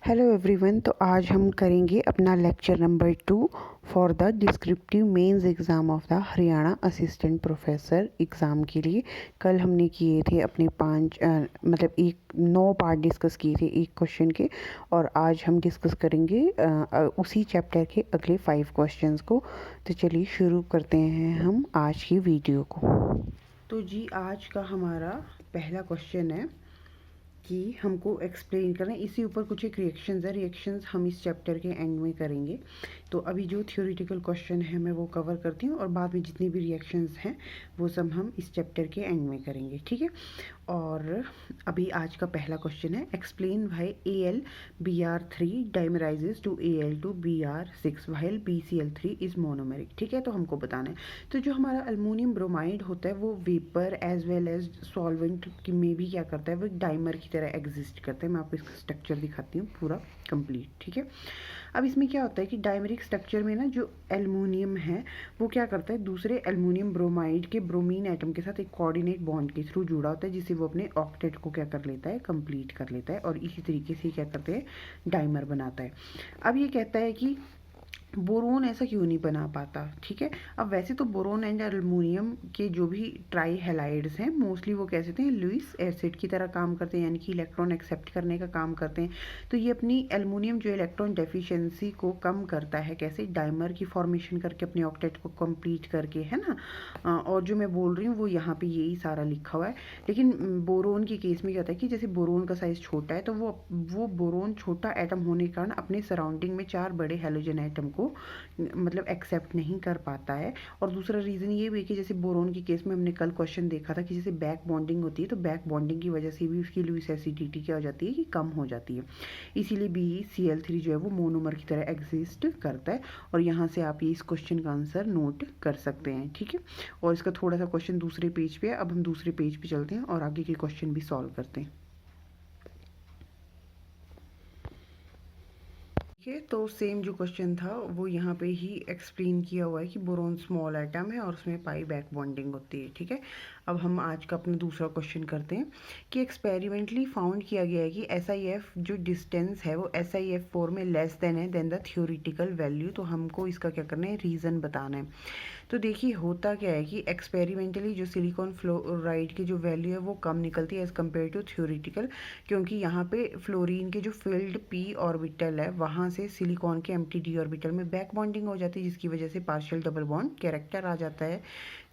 Hello everyone. तो आज हम करेंगे अपना lecture number 2 for the descriptive mains exam of the Haryana assistant professor exam के लिए। कल हमने किए थे अपने 9 पार्ट डिस्कस किए थे एक क्वेश्चन के, और आज हम डिस्कस करेंगे उसी चैप्टर के अगले 5 क्वेश्चंस को। तो चलिए शुरू करते हैं हम आज की वीडियो को। तो जी आज का हमारा पहला क्वेश्चन है कि हमको एक्सप्लेन करना है, इसी ऊपर कुछ एक रिएक्शंस हम इस चैप्टर के एंड में करेंगे। तो अभी जो थ्योरेटिकल क्वेश्चन है मैं वो कवर करती हूँ, और बाद में जितनी भी रिएक्शंस हैं वो सब हम इस चैप्टर के एंड में करेंगे, ठीक है। और अभी आज का पहला क्वेश्चन है, explain why AlBr3 dimerises to Al2Br6 while BCl3 is monomeric, ठीक है। तो हमको बताना है, तो जो हमारा अल्मोनियम ब्रोमाइड होता है वो vapour as well as solvent में भी क्या करता है, वो एक डाइमर की तरह एग्जिस्ट करता है। मैं आपको इसका स्ट्रक्चर दिखाती हूँ पूरा कंप्लीट, ठीक है। अब इसमें क्या होता है कि डाइमरिक स्ट्रक्चर में ना जो एल्युमिनियम है वो क्या करता है, दूसरे एल्युमिनियम ब्रोमाइड के ब्रोमीन एटम के साथ एक कोऑर्डिनेट बॉन्ड के थ्रू जुड़ा होता है, जिससे वो अपने ऑक्टेट को क्या कर लेता है, कंप्लीट कर लेता है, और इसी तरीके से क्या करते हैं, डाइमर बनाता है। अब ये कहता है कि बोरोन ऐसा क्यों नहीं बना पाता, ठीक है। अब वैसे तो बोरोन एंड एल्युमिनियम के जो भी ट्राई हैलाइड्स हैं मोस्टली वो कैसे थे, लुईस एसिड की तरह काम करते हैं, यानी कि इलेक्ट्रॉन एक्सेप्ट करने का काम करते हैं। तो ये अपनी एल्युमिनियम जो इलेक्ट्रॉन डेफिशिएंसी को कम करता है, कैसे, डाइमर की फॉर्मेशन करके अपने ऑक्टेट को कंप्लीट करके, है ना। और जो मैं बोल रही हूँ वो यहाँ पे यही सारा लिखा हुआ है। लेकिन बोरोन के केस में क्या होता है कि जैसे बोरोन का साइज छोटा है, तो वो बोरोन छोटा एटम होने के कारण अपने सराउंडिंग में 4 बड़े हेलोजन एटम को मतलब एक्सेप्ट नहीं कर पाता है। और दूसरा रीज़न ये भी है कि जैसे बोरोन के केस में हमने कल क्वेश्चन देखा था कि जैसे बैक बॉन्डिंग होती है, तो बैक बॉन्डिंग की वजह से भी उसकी लुईस एसिडिटी क्या हो जाती है कि कम हो जाती है। इसीलिए BeCl3 जो है वो मोनोमर की तरह एग्जिस्ट करता है। और यहाँ से आप ये इस क्वेश्चन का आंसर नोट कर सकते हैं, ठीक है। और इसका थोड़ा सा क्वेश्चन दूसरे पेज पे है। अब हम दूसरे पेज पे चलते हैं और आगे के क्वेश्चन भी सॉल्व करते हैं, ठीक है। तो सेम जो क्वेश्चन था वो यहाँ पे ही एक्सप्लेन किया हुआ है कि बोरोन स्मॉल एटम है और उसमें पाई बैक बॉन्डिंग होती है, ठीक है। अब हम आज का अपना दूसरा क्वेश्चन करते हैं कि एक्सपेरिमेंटली फाउंड किया गया है कि SiF जो डिस्टेंस है वो SiF4 में लेस देन है देन द थ्योरेटिकल वैल्यू। तो हमको इसका क्या करना है, रीज़न बताना है। तो देखिए होता क्या है कि एक्सपेरिमेंटली जो सिलिकॉन फ्लोराइड की जो वैल्यू है वो कम निकलती है एज़ कम्पेयर टू थ्योरेटिकल, क्योंकि यहाँ पे फ्लोरीन के जो फील्ड p ऑर्बिटल है वहाँ से सिलिकॉन के एम्प्टी d ऑर्बिटल में बैक बॉन्डिंग हो जाती है, जिसकी वजह से पार्शियल डबल बॉन्ड कैरेक्टर आ जाता है।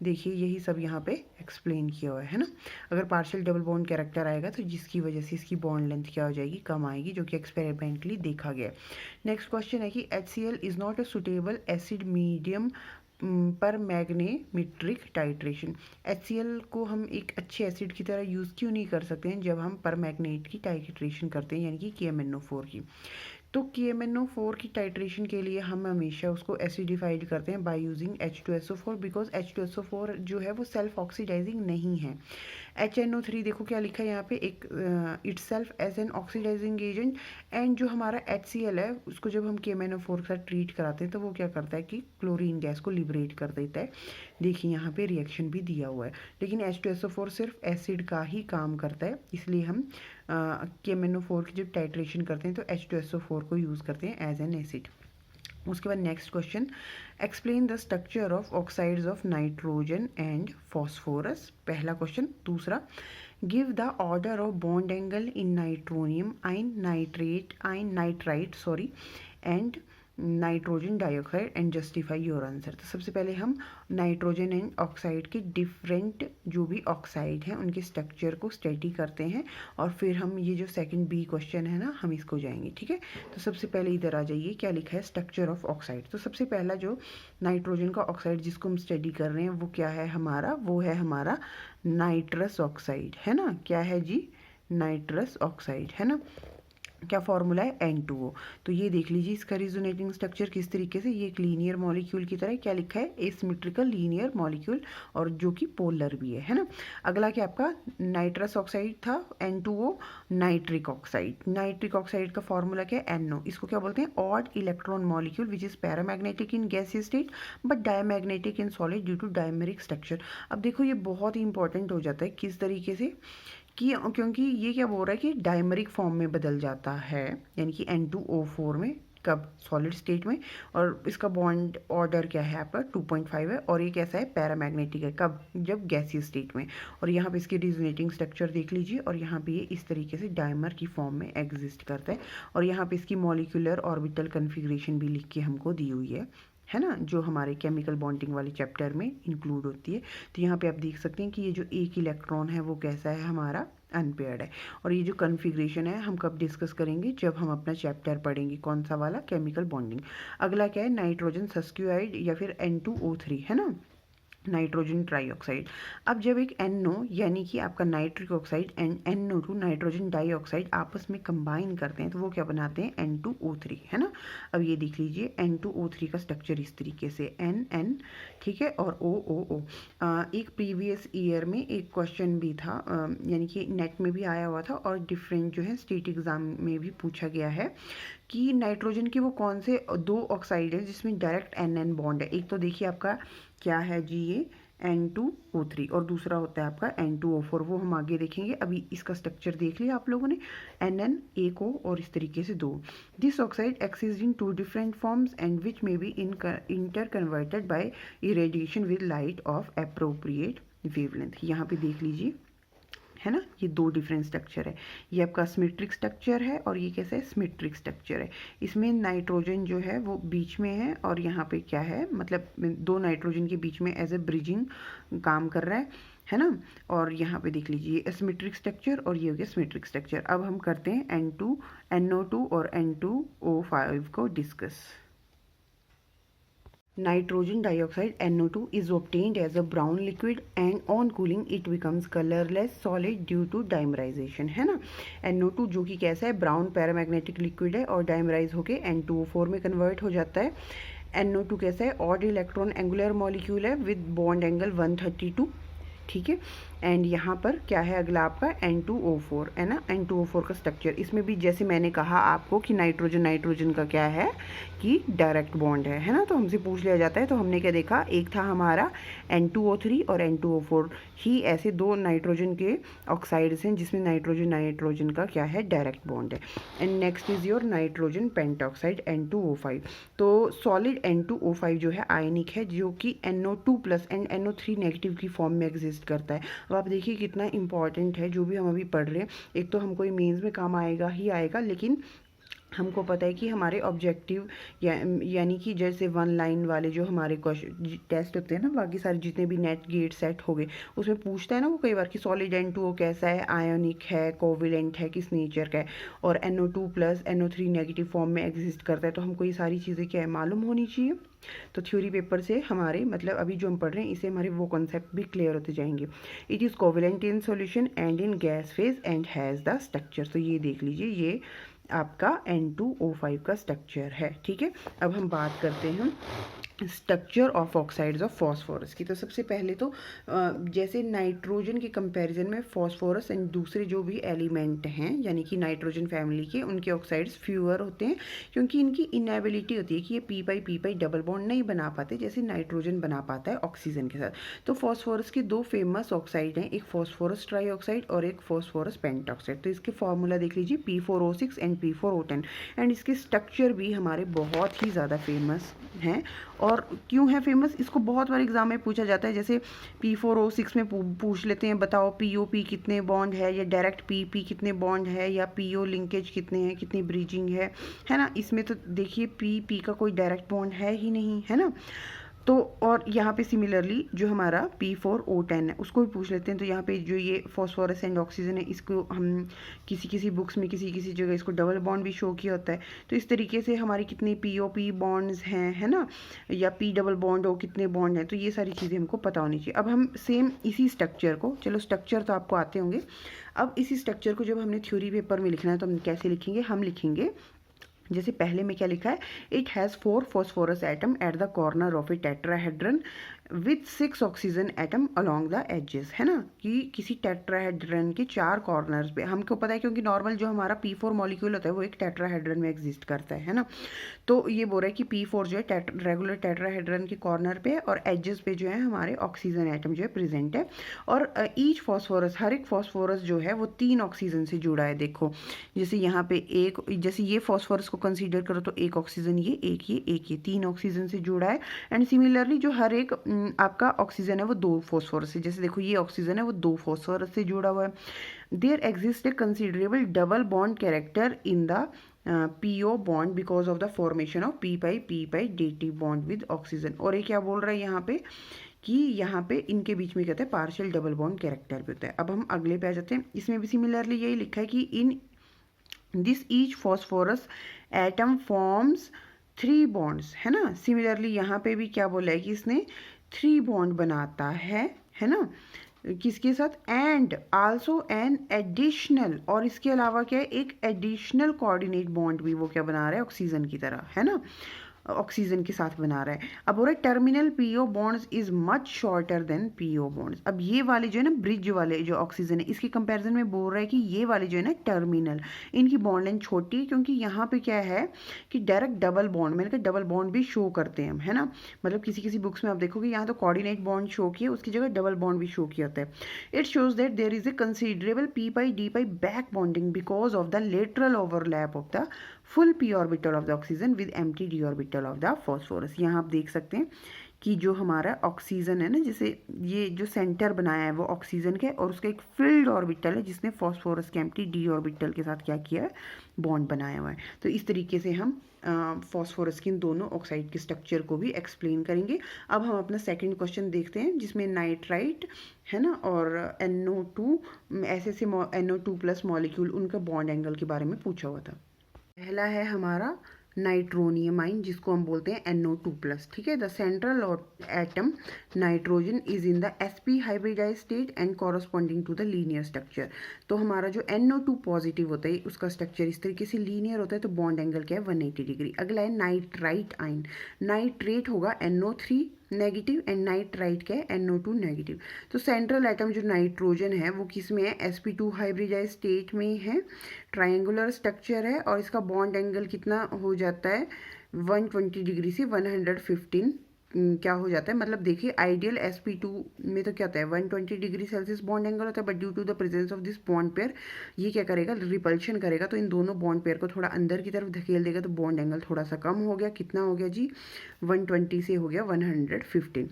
देखिए यही सब यहाँ पे एक्सप्लेन किया हुआ है ना। अगर पार्शियल डबल बॉन्ड कैरेक्टर आएगा तो जिसकी वजह से इसकी बॉन्ड लेंथ क्या हो जाएगी, कम आएगी, जो कि एक्सपेरिमेंटली देखा गया। नेक्स्ट क्वेश्चन है कि HCl is not a suitable acid medium पर मैग्नेमेट्रिक टाइट्रेशन। HCl को हम एक अच्छे एसिड की तरह यूज़ क्यों नहीं कर सकते हैं जब हम पर मैग्नेट की टाइट्रेशन करते हैं, यानी कि KMnO4 की। तो KMnO4 की टाइट्रेशन के लिए हम हमेशा उसको एसिडिफाइड करते हैं by using H2SO4, because H2SO4 जो है वो सेल्फ ऑक्सीडाइजिंग नहीं है। HNO3 देखो क्या लिखा है यहाँ पे, एक itself as an oxidising agent. And जो हमारा HCl है उसको जब हम KMnO4 के साथ ट्रीट कराते हैं तो वो क्या करता है कि क्लोरीन गैस को लिबरेट कर देता है। देखिए यहाँ पे रिएक्शन भी दिया हुआ है, लेकिन H2SO4 सिर्फ एसिड का ही काम करता है, इसलिए हम KMnO4 की जब टाइट्रेशन करते हैं तो H2SO4 को यूज़ करते हैं एज एन एसिड। उसके बाद next question, explain the structure of oxides of nitrogen and phosphorus, पहला क्वेश्चन। दूसरा, give the order of bond angle in nitronium ion nitrite and nitrogen dioxide and justify your answer. तो सबसे पहले हम nitrogen and oxide के different जो भी ऑक्साइड हैं उनके स्ट्रक्चर को स्टडी करते हैं, और फिर हम ये जो सेकंड बी क्वेश्चन है ना हम इसको जाएंगे, ठीक है। तो सबसे पहले इधर आ जाइए, क्या लिखा है, स्ट्रक्चर ऑफ ऑक्साइड। तो सबसे पहला जो नाइट्रोजन का ऑक्साइड जिसको हम स्टडी कर रहे हैं वो क्या है हमारा, वो है हमारा नाइट्रस ऑक्साइड, है ना। क्या है जी, नाइट्रस ऑक्साइड, है ना। क्या फॉर्मूला है, N2O। तो ये देख लीजिए इसका रिजोनेटिंग स्ट्रक्चर किस तरीके से, ये एक लीनियर मॉलिक्यूल की तरह, क्या लिखा है, एसिमेट्रिकल लीनियर मॉलिक्यूल, और जो कि पोलर भी है ना। अगला क्या आपका नाइट्रस ऑक्साइड था, N2O nitric oxide. Nitric oxide का फॉर्मूला क्या है, NO। इसको क्या बोलते हैं, odd electron molecule which is paramagnetic in gaseous state but diamagnetic in solid due to dimeric structure. अब देखो ये बहुत ही इंपॉर्टेंट हो जाता है, किस तरीके से कि क्योंकि ये क्या बोल रहा है कि डायमरिक फॉर्म में बदल जाता है, यानी कि N2O4 में, कब सॉलिड स्टेट में, और इसका बॉन्ड ऑर्डर क्या है आपका 2.5 है, और ये कैसा है पैरामैग्नेटिक है, कब, जब गैसीय स्टेट में। और यहाँ पे इसकी रिजोनेटिंग स्ट्रक्चर देख लीजिए, और यहाँ पे ये इस तरीके से डायमर की फॉर्म में एग्जिस्ट करता है। और यहाँ पे इसकी मॉलिक्यूलर ऑर्बिटल कन्फिग्रेशन भी लिख के हमको दी हुई है ना, जो हमारे केमिकल बॉन्डिंग वाले चैप्टर में इंक्लूड होती है। तो यहाँ पे आप देख सकते हैं कि ये जो एक इलेक्ट्रॉन है वो कैसा है हमारा अनपेयर्ड है। और ये जो कन्फिग्रेशन है हम कब डिस्कस करेंगे, जब हम अपना चैप्टर पढ़ेंगे, कौन सा वाला, केमिकल बॉन्डिंग। अगला क्या है, नाइट्रोजन सब्स्टिट्यूट या फिर N2O3, है ना, नाइट्रोजन ट्राईऑक्साइड। अब जब एक NO यानी कि आपका nitric oxide and NO2 nitrogen dioxide आपस में कंबाइन करते हैं तो वो क्या बनाते हैं, N2O3, है ना। अब ये देख लीजिए N2O3 का स्ट्रक्चर इस तरीके से NN, ठीक है, और OOO। एक प्रीवियस ईयर में एक क्वेश्चन भी था, यानी कि नेट में भी आया हुआ था, और डिफरेंट जो है स्टेट एग्जाम में भी पूछा गया है कि नाइट्रोजन के वो कौन से दो ऑक्साइड है जिसमें डायरेक्ट NN बॉन्ड है। एक तो देखिए आपका क्या है जी, ये N2O3, और दूसरा होता है आपका N2O4, वो हम आगे देखेंगे। अभी इसका स्ट्रक्चर देख लिया आप लोगों ने, NN एक O और इस तरीके से दो। This oxide exist in 2 different forms and which may be inter converted bye irradiation with light of appropriate wavelength. यहाँ पे देख लीजिए, है ना, ये 2 डिफरेंट स्ट्रक्चर है। ये आपका सिमेट्रिक स्ट्रक्चर है और ये कैसा है, सिमेट्रिक स्ट्रक्चर है। इसमें नाइट्रोजन जो है वो बीच में है, और यहाँ पे क्या है, मतलब 2 नाइट्रोजन के बीच में एज ए ब्रिजिंग काम कर रहा है ना। और यहाँ पे देख लीजिए एसिमेट्रिक स्ट्रक्चर, और ये हो गया सिमेट्रिक स्ट्रक्चर। अब हम करते हैं NO2 और N2O5 को discuss. Nitrogen dioxide NO2 is obtained as a brown liquid and on cooling it becomes colorless solid due to dimerization, है ना। NO2 जो कि कैसा है, ब्राउन पैरामैग्नेटिक लिक्विड है और डायमराइज होके N2O4 में कन्वर्ट हो जाता है। NO2 कैसा है, ऑड इलेक्ट्रॉन एंगुलर मॉलिक्यूल है विद बॉन्ड एंगल 132, ठीक है। एंड यहाँ पर क्या है अगला आपका N2O4, है ना, N2O4 का स्ट्रक्चर। इसमें भी जैसे मैंने कहा आपको कि नाइट्रोजन का क्या है कि डायरेक्ट बॉन्ड है ना, तो हमसे पूछ लिया जाता है। तो हमने क्या देखा, एक था हमारा N2O3 और N2O4 ही ऐसे 2 नाइट्रोजन के ऑक्साइड्स हैं जिसमें नाइट्रोजन का क्या है, डायरेक्ट बॉन्ड है। And next is your nitrogen pentoxide N2O5। तो सॉलिड N2O5 जो है आयनिक है, जो कि NO2+ एंड NO3 नेगेटिव की फॉर्म में एग्जिस्ट करता है। अब आप देखिए कितना इंपॉर्टेंट है जो भी हम अभी पढ़ रहे हैं। एक तो हमको ये मेंस में काम आएगा ही आएगा, लेकिन हमको पता है कि हमारे ऑब्जेक्टिव यानी कि जैसे 1 लाइन वाले जो हमारे क्वेश्चन टेस्ट होते हैं ना, बाकी सारे जितने भी नेट गेट सेट हो गए उसमें पूछता है ना वो कई बार कि सॉलिड N2O कैसा है, आयोनिक है, कोविलेंट है, किस नेचर का है, और NO2+ NO3 नेगेटिव फॉर्म में एग्जिस्ट करता है। तो हमको ये सारी चीज़ें क्या है, मालूम होनी चाहिए। तो थ्योरी पेपर से हमारे मतलब अभी जो हम पढ़ रहे हैं इससे हमारे वो कॉन्सेप्ट भी क्लियर होते जाएंगे। It is covalent in solution and in gas phase and has the structure. तो ये देख लीजिए, ये आपका N2O5 का स्ट्रक्चर है, ठीक है। अब हम बात करते हैं structure of oxides of phosphorus की। तो सबसे पहले तो जैसे नाइट्रोजन के कंपैरिजन में फॉस्फोरस एंड दूसरे जो भी एलिमेंट हैं यानी कि नाइट्रोजन फैमिली के, उनके ऑक्साइड्स फ्यूअर होते हैं क्योंकि इनकी इनएबिलिटी होती है कि ये पी पाई डबल बॉन्ड नहीं बना पाते जैसे नाइट्रोजन बना पाता है ऑक्सीजन के साथ। तो फॉस्फोरस के 2 फेमस ऑक्साइड हैं, एक फॉस्फोरस ट्राईऑक्साइड और एक फॉस्फोरस पेंटॉक्साइड। तो इसके फॉर्मूला देख लीजिए P4O6 एंड P4O10, एंड इसके स्ट्रक्चर भी हमारे बहुत ही ज़्यादा फेमस हैं। और क्यों है फेमस, इसको बहुत बार एग्जाम में पूछा जाता है। जैसे P4O6 में पूछ लेते हैं, बताओ POP कितने बॉन्ड है, या डायरेक्ट PP कितने बॉन्ड है, या PO लिंकेज कितने हैं, कितनी ब्रीजिंग है ना। इसमें तो देखिए PP का कोई डायरेक्ट बॉन्ड है ही नहीं, है ना। तो और यहाँ पे सिमिलरली जो हमारा P4O10 है उसको भी पूछ लेते हैं। तो यहाँ पे जो ये फॉस्फोरस एंड ऑक्सीजन है, इसको हम किसी बुक्स में किसी जगह इसको डबल बॉन्ड भी शो किया होता है। तो इस तरीके से हमारी कितने POP बॉन्ड्स हैं, है ना, या P डबल बॉन्ड हो कितने बॉन्ड हैं, तो ये सारी चीज़ें हमको पता होनी चाहिए। अब हम सेम इसी स्ट्रक्चर को, चलो स्ट्रक्चर तो आपको आते होंगे, अब इसी स्ट्रक्चर को जब हमने थ्योरी पेपर में लिखना है तो हम कैसे लिखेंगे, हम लिखेंगे जैसे पहले में क्या लिखा है, it has 4 phosphorus atom at the corner of a tetrahedron with 6 oxygen atom along the edges, है ना, कि किसी टेट्राहेड्रन के 4 कॉर्नर्स पे, हमको पता है क्योंकि नॉर्मल जो हमारा P4 मॉलिक्यूल होता है वो एक टेट्राहेड्रन में एग्जिस्ट करता है ना। तो ये बोल रहा है कि P4 जो है रेगुलर टेट्राहेड्रन के कॉर्नर पे और एजेस पे जो है हमारे ऑक्सीजन एटम जो है प्रेजेंट है। और ईच फॉस्फोरस, हर एक फॉस्फोरस जो है वो 3 ऑक्सीजन से जुड़ा है। देखो जैसे यहाँ पे एक, जैसे ये फॉस्फोरस को कंसीडर करो तो एक ऑक्सीजन ये, एक ये 3 ऑक्सीजन से जुड़ा है। एंड सिमिलरली जो हर एक आपका ऑक्सीजन है वो 2 फॉस्फोरस से, जैसे देखो ये ऑक्सीजन है वो 2 फॉस्फोरस से जुड़ा हुआ है। There exist a considerable double bond character in the PO bond because of the formation of P pi DT bond with oxygen. और ये क्या बोल रहा है यहाँ पे कि यहाँ पे इनके बीच में कहते हैं पार्शियल डबल बॉन्ड कैरेक्टर भी होता है। अब हम अगले पे आ जाते हैं, इसमें भी सिमिलरली यही लिखा है कि in this each phosphorus atom forms 3 bonds, है ना। सिमिलरली यहाँ पे भी क्या बोला है कि इसने 3 बॉन्ड बनाता है ना, किसके साथ, एंड आल्सो एन एडिशनल, और इसके अलावा क्या है, एक एडिशनल कोऑर्डिनेट बॉन्ड भी वो क्या बना रहा है ऑक्सीजन की तरह, है ना, ऑक्सीजन के साथ बना रहा है। अब हो रहा है terminal PO bonds is much shorter than PO bonds. अब ये वाले जो है ना ब्रिज वाले जो ऑक्सीजन है इसके कंपैरिजन में बोल रहा है कि ये वाले जो है ना टर्मिनल, इनकी बॉन्ड लेंथ छोटी है, क्योंकि यहाँ पे क्या है कि डायरेक्ट डबल बॉन्ड, मैंने कहा डबल बॉन्ड भी शो करते हैं हम, है ना, मतलब किसी किसी बुक्स में आप देखोगे यहाँ तो कोऑर्डिनेट बॉन्ड शो किया, उसकी जगह डबल बॉन्ड भी शो किया होता है। It shows that there is a considerable P pi D pi back bonding because of the lateral overlap of the full P orbital of the oxygen with empty D orbital of the phosphorus. यहाँ आप देख सकते हैं कि जो हमारा oxygen है ना, जैसे ये जो सेंटर बनाया है वो ऑक्सीजन का है और उसका एक फिल्ड ऑर्बिटल है जिसने फॉस्फोरस के एम्प्टी D ऑर्बिटल के साथ क्या किया है, बॉन्ड बनाया हुआ है। तो इस तरीके से हम फॉस्फोरस की इन दोनों ऑक्साइड के स्ट्रक्चर को भी एक्सप्लेन करेंगे। अब हम अपना सेकंड क्वेश्चन देखते हैं जिसमें नाइट्राइट है ना और NO2 ऐसे से NO2 प्लस मॉलिक्यूल उनका बॉन्ड एंगल के बारे में पूछा हुआ था। पहला है हमारा नाइट्रोनियम आइन जिसको हम बोलते हैं NO2 प्लस, ठीक है। The central atom nitrogen is in the sp hybridise state and corresponding to the linear structure. तो हमारा जो NO2 पॉजिटिव होता है उसका स्ट्रक्चर इस तरीके से लीनियर होता है, तो बॉन्ड एंगल क्या है 180 डिग्री। अगला है नाइट्राइट आइन, नाइट्रेट होगा NO3 नेगेटिव एंड नाइट्राइट क्या है NO2 नेगेटिव। तो सेंट्रल एटम जो नाइट्रोजन है वो किस में है, sp2 हाइब्रिडाइज स्टेट में है, ट्रायंगुलर स्ट्रक्चर है और इसका बॉन्ड एंगल कितना हो जाता है 120 डिग्री से 115 क्या हो जाता है, मतलब देखिए आइडियल sp2 में तो क्या होता है 120 डिग्री सेल्सियस बॉन्ड एंगल होता है, but due to the presence of this bond pair ये क्या करेगा, रिपल्शन करेगा, तो इन दोनों बॉन्ड पेयर को थोड़ा अंदर की तरफ धकेल देगा, तो बॉन्ड एंगल थोड़ा सा कम हो गया, कितना हो गया जी 120 से हो गया 115,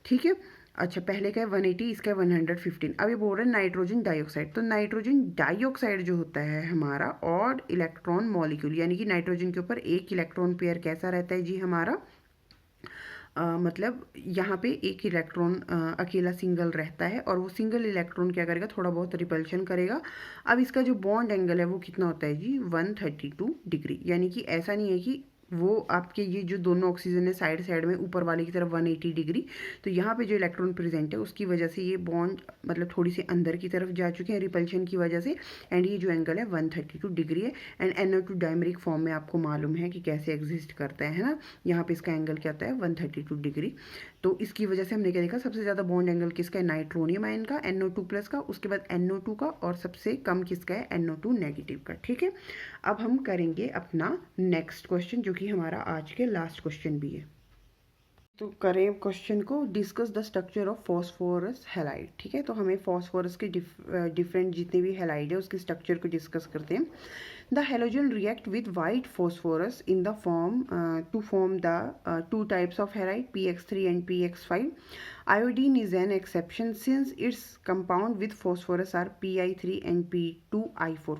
ठीक है। अच्छा पहले का है 180, इसका है 115। अब ये बोल रहे हैं नाइट्रोजन डाइऑक्साइड, तो नाइट्रोजन डाइऑक्साइड जो होता है हमारा ऑड इलेक्ट्रॉन मॉलिक्यूल, यानी कि नाइट्रोजन के ऊपर एक इलेक्ट्रॉन पेयर कैसा रहता है जी हमारा, मतलब यहाँ पे एक इलेक्ट्रॉन अकेला सिंगल रहता है और वो सिंगल इलेक्ट्रॉन क्या करेगा, थोड़ा बहुत रिपल्शन करेगा। अब इसका जो बॉन्ड एंगल है वो कितना होता है जी 132 डिग्री, यानी कि ऐसा नहीं है कि वो आपके ये जो दोनों ऑक्सीजन है साइड साइड में ऊपर वाले की तरफ 180 डिग्री, तो यहाँ पे जो इलेक्ट्रॉन प्रेजेंट है उसकी वजह से ये बॉन्ड मतलब थोड़ी सी अंदर की तरफ जा चुके हैं रिपल्शन की वजह से, एंड ये जो एंगल है 132 डिग्री है। एंड NO2 डायमरिक फॉर्म में आपको मालूम है कि कैसे एग्जिस्ट करता है ना, यहाँ पे इसका एंगल क्या होता है 132 डिग्री। तो इसकी वजह से हमने क्या देखा, सबसे ज़्यादा बॉन्ड एंगल किसका है नाइट्रोनियम आयन का NO2 प्लस का, उसके बाद NO2 का, और सबसे कम किसका है NO2 नेगेटिव का, ठीक है। अब हम करेंगे अपना नेक्स्ट क्वेश्चन जो कि हमारा आज के लास्ट क्वेश्चन भी है। तो करें क्वेश्चन को, discuss the structure of phosphorus halide, ठीक है। तो हमें फॉस्फोरस के डिफरेंट जितने भी हैलाइड है उसके स्ट्रक्चर को डिस्कस करते हैं। The halogen react with white phosphorus in the form to form the two types of halide PX3 and PX5. Iodine is an exception since its compound with phosphorus are Pi3 and P2I4.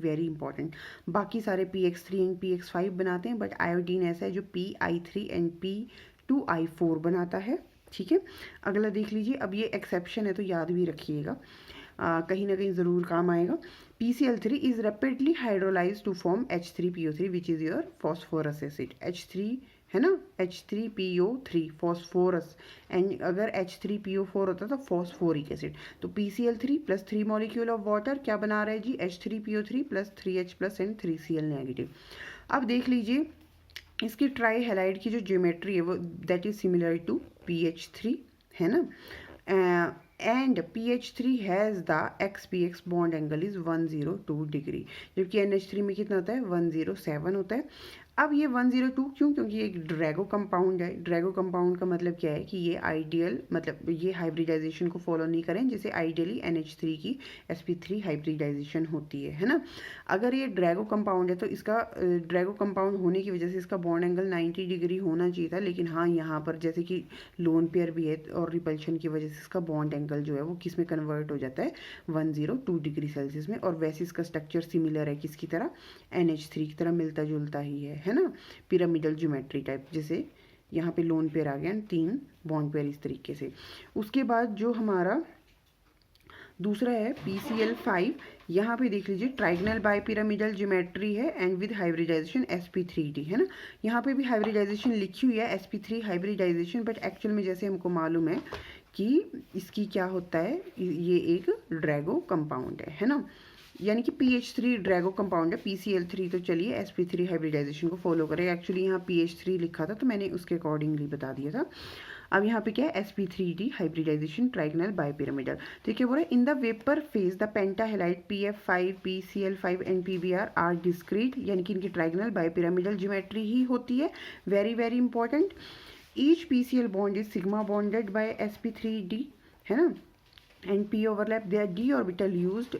very important. बाकी सारे PX3 and PX5 बनाते हैं, but iodine ऐसा है जो Pi3 and P2I4 बनाता है, ठीक है। अगला देख लीजिए, अब ये एक्सेप्शन है तो याद भी रखिएगा, कहीं ना कहीं ज़रूर काम आएगा। PCl3 is rapidly hydrolyzed to form H3PO3 which is your phosphorus acid. H3 है ना, H3PO3 फॉस्फोरस, एंड अगर H3PO4 होता तो फॉस्फोरिक एसिड। तो PCl3 plus 3 molecule of water क्या बना रहा है जी H3PO3 plus 3H plus and 3Cl negative. अब देख लीजिए इसकी ट्राई हैलाइड की जो ज्योमेट्री है वो that is similar to PH3, है ना। And PH3 has the XPX bond angle is 102 degree, जबकि NH3 में कितना होता है 107 होता है। अब ये 102 क्यों? क्योंकि ये एक ड्रैगो कंपाउंड है। ड्रैगो कंपाउंड का मतलब क्या है कि ये आइडियल मतलब ये हाइब्रिडाइजेशन को फॉलो नहीं करें जैसे आइडियली NH3 की sp3 हाइब्रिडाइजेशन होती है ना। अगर ये ड्रैगो कंपाउंड है तो इसका ड्रैगो कंपाउंड होने की वजह से इसका बॉन्ड एंगल 90 डिग्री होना चाहिए था, लेकिन हाँ यहाँ पर जैसे कि लोन पेयर भी है और रिपल्शन की वजह से इसका बॉन्ड एंगल जो है वो किस में कन्वर्ट हो जाता है 102 डिग्री सेल्सियस में। और वैसे इसका स्ट्रक्चर सिमिलर है किसकी तरह, NH3 की तरह मिलता जुलता ही है ना, पिरामिडल ज्योमेट्री टाइप। जैसे यहाँ पे लोन पेयर आ गया 3 बॉन्ड पेयर इस तरीके से। उसके बाद जो हमारा दूसरा है PCl5, यहाँ पे देख लीजिए ट्राइगनल बाइपिरामिडल ज्योमेट्री है एंड विद हाइब्रिडाइजेशन sp3d, है ना। यहाँ पे भी हाइब्रिडाइजेशन लिखी हुई है sp3 हाइब्रिडाइजेशन, बट एक्चुअल में जैसे हमको मालूम है कि इसकी क्या होता है, ये एक ड्रैगो कंपाउंड है ना, यानी कि PH3 ड्रैगो कंपाउंड है। PCl3 तो चलिए sp3 हाइब्रिडाइजेशन को फॉलो करें। एक्चुअली यहाँ PH3 लिखा था तो मैंने उसके अकॉर्डिंगली बता दिया था। अब यहाँ पे क्या है sp3d हाइब्रिडाइजेशन ट्राइगनल बाइपिरामिडल। तो क्या बोल रहा है, in the vapour phase the pentahalide PF5 PCl5 and PBr are discrete, यानी कि इनकी ट्राइगनल बाइपिरामिडल ज्योमेट्री ही होती है। Very very important. Each PCl bond is sigma bonded by sp3d, है ना, and p overlap their d orbital used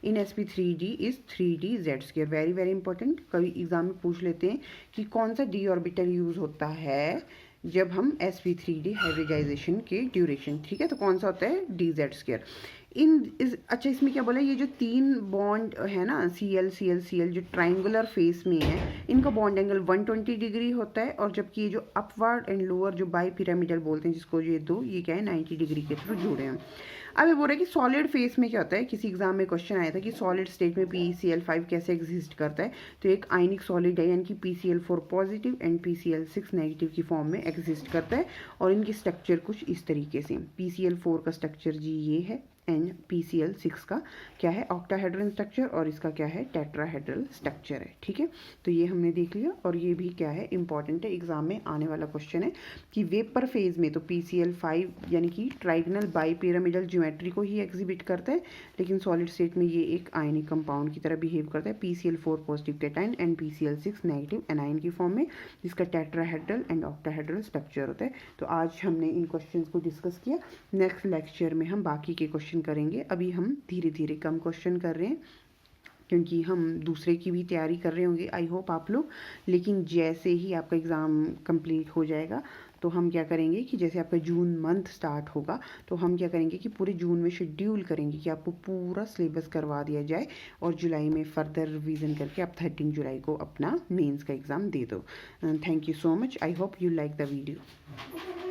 in sp3d is 3d z square। Very very important, कभी exam में पूछ लेते हैं कि कौन सा d ऑर्बिटल यूज होता है जब हम sp3d हाइब्रिडाइजेशन के ड्यूरेशन, ठीक है, तो कौन सा होता है dz स्क्वायर। अच्छा इसमें क्या बोला, ये जो 3 बॉन्ड है ना Cl Cl Cl जो ट्राइंगुलर फेस में है, इनका बॉन्ड एंगल 120 डिग्री होता है, और जबकि ये जो अपवर्ड एंड लोअर जो बाई पिरामिडल बोलते हैं जिसको ये दो, ये क्या है 90 डिग्री के थ्रू जुड़े हैं। अब ये बोल रहा है कि सॉलिड फेस में क्या होता है, किसी एग्जाम में क्वेश्चन आया था कि सॉलिड स्टेट में PCl5 कैसे एग्जिस्ट करता है। तो एक आयनिक सॉलिड है, यानी कि PCl4 positive and PCl6 negative की फॉर्म में एग्जिस्ट करता है, और इनकी स्ट्रक्चर कुछ इस तरीके से। PCl4 का स्ट्रक्चर जी ये है, एंड PCl6 का क्या है ऑक्टाहेड्रल स्ट्रक्चर, और इसका क्या है टेट्राहेड्रल स्ट्रक्चर है, ठीक है। तो ये हमने देख लिया, और ये भी क्या है इंपॉर्टेंट है, एग्जाम में आने वाला क्वेश्चन है कि वेपर फेज में तो PCl5 यानी कि ट्राइगनल बाइपिरामिडल ज्योमेट्री को ही एग्जिबिट करता है, लेकिन सॉलिड स्टेट में ये एक आयनिक कंपाउंड की तरह बिहेव करता है। PCl4 positive cation and PCl6 negative anion की फॉर्म में, जिसका टेट्राहेड्रल एंड ऑक्टाहेड्रल स्ट्रक्चर होता है। तो आज हमने इन क्वेश्चन को डिस्कस किया। नेक्स्ट लेक्चर में हम बाकी के क्वेश्चन करेंगे। अभी हम धीरे धीरे कम क्वेश्चन कर रहे हैं क्योंकि हम दूसरे की भी तैयारी कर रहे होंगे, आई होप आप लोग। लेकिन जैसे ही आपका एग्ज़ाम कंप्लीट हो जाएगा तो हम क्या करेंगे कि जैसे आपका जून मंथ स्टार्ट होगा तो हम क्या करेंगे कि पूरे जून में शेड्यूल करेंगे कि आपको पूरा सिलेबस करवा दिया जाए, और जुलाई में फर्दर रिवीजन करके आप 13 जुलाई को अपना मेंस का एग्ज़ाम दे दो। Thank you so much, I hope you like the video.